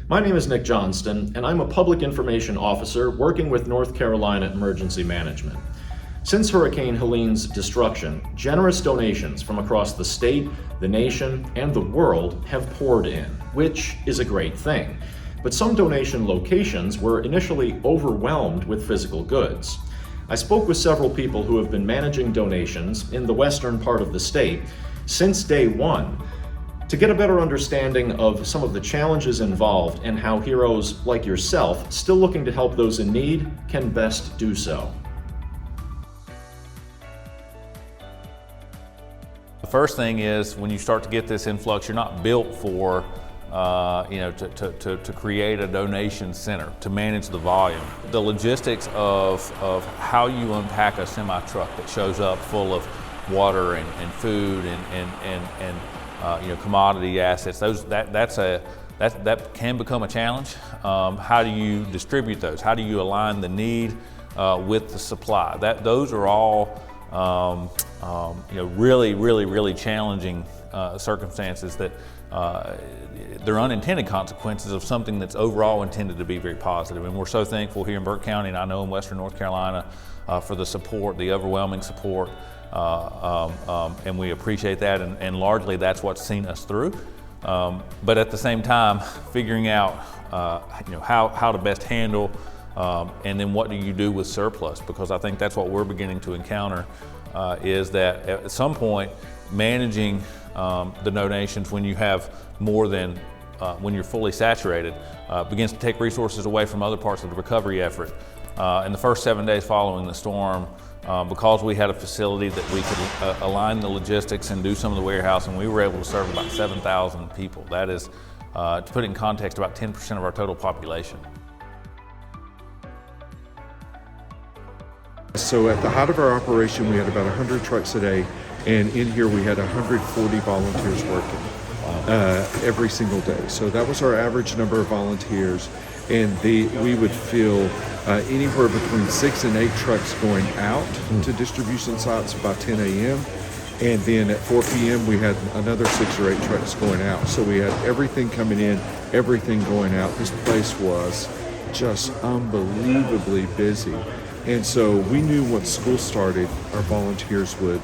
My name is Nick Johnston, and I'm a public information officer working with North Carolina Emergency Management. Since Hurricane Helene's destruction, generous donations from across the state, the nation, and the world have poured in, which is a great thing. But some donation locations were initially overwhelmed with physical goods. I spoke with several people who have been managing donations in the western part of the state since day one to get a better understanding of some of the challenges involved and how heroes like yourself, still looking to help those in need, can best do so. The first thing is when you start to get this influx, you're not built for to create a donation center, to manage the volume. The logistics of how you unpack a semi-truck that shows up full of water and food and commodity assets, that can become a challenge. How do you distribute those? How do you align the need with the supply? Those are all really challenging circumstances that they're unintended consequences of something that's overall intended to be very positive. And we're so thankful here in Burke County, and I know in Western North Carolina, for the support, the overwhelming support, and we appreciate that, and largely that's what's seen us through. But at the same time, figuring out how to best handle and then what do you do with surplus, because I think that's what we're beginning to encounter, is that at some point managing the donations when you have more than when you're fully saturated begins to take resources away from other parts of the recovery effort. In the first 7 days following the storm, because we had a facility that we could align the logistics and do some of the warehousing, we were able to serve about 7,000 people. That is, to put it in context, about 10% of our total population. So at the height of our operation, we had about 100 trucks a day, and in here we had 140 volunteers working every single day. So that was our average number of volunteers, and we would fill anywhere between 6 and 8 trucks going out to distribution sites by 10 a.m. And then at 4 p.m. we had another 6 or 8 trucks going out. So we had everything coming in, everything going out. This place was just unbelievably busy. And so we knew once school started, our volunteers would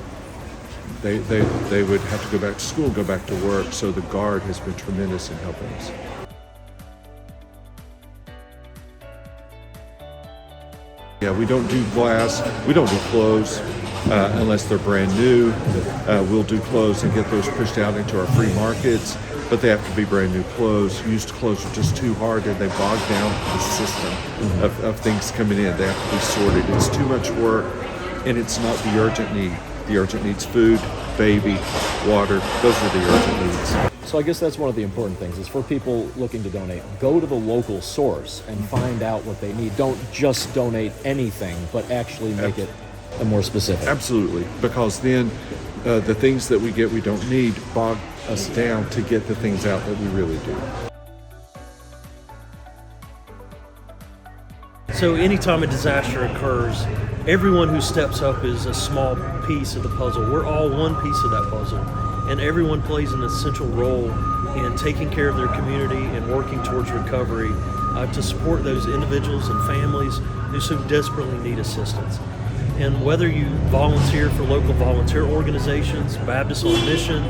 have to go back to school, go back to work. So the Guard has been tremendous in helping us. Yeah, we don't do glass, we don't do clothes unless they're brand new. We'll do clothes and get those pushed out into our free markets, but they have to be brand new clothes. Used clothes are just too hard and they bog down the system of things coming in. They have to be sorted. It's too much work, and it's not the urgent need. The urgent needs: food, baby, water. Those are the urgent needs. So I guess that's one of the important things, is for people looking to donate, go to the local source and find out what they need. Don't just donate anything, but actually make it more specific. Absolutely, because then the things that we get we don't need bog us down to get the things out that we really do. So anytime a disaster occurs, everyone who steps up is a small piece of the puzzle. We're all one piece of that puzzle, and everyone plays an essential role in taking care of their community and working towards recovery to support those individuals and families who so desperately need assistance. And whether you volunteer for local volunteer organizations, Baptists on Mission,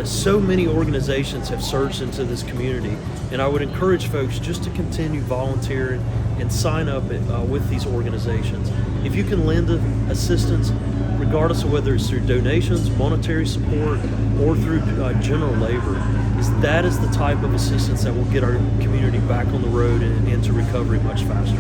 so many organizations have surged into this community, and I would encourage folks just to continue volunteering and sign up with these organizations. If you can lend assistance, regardless of whether it's through donations, monetary support, or through general labor, that is the type of assistance that will get our community back on the road and into recovery much faster.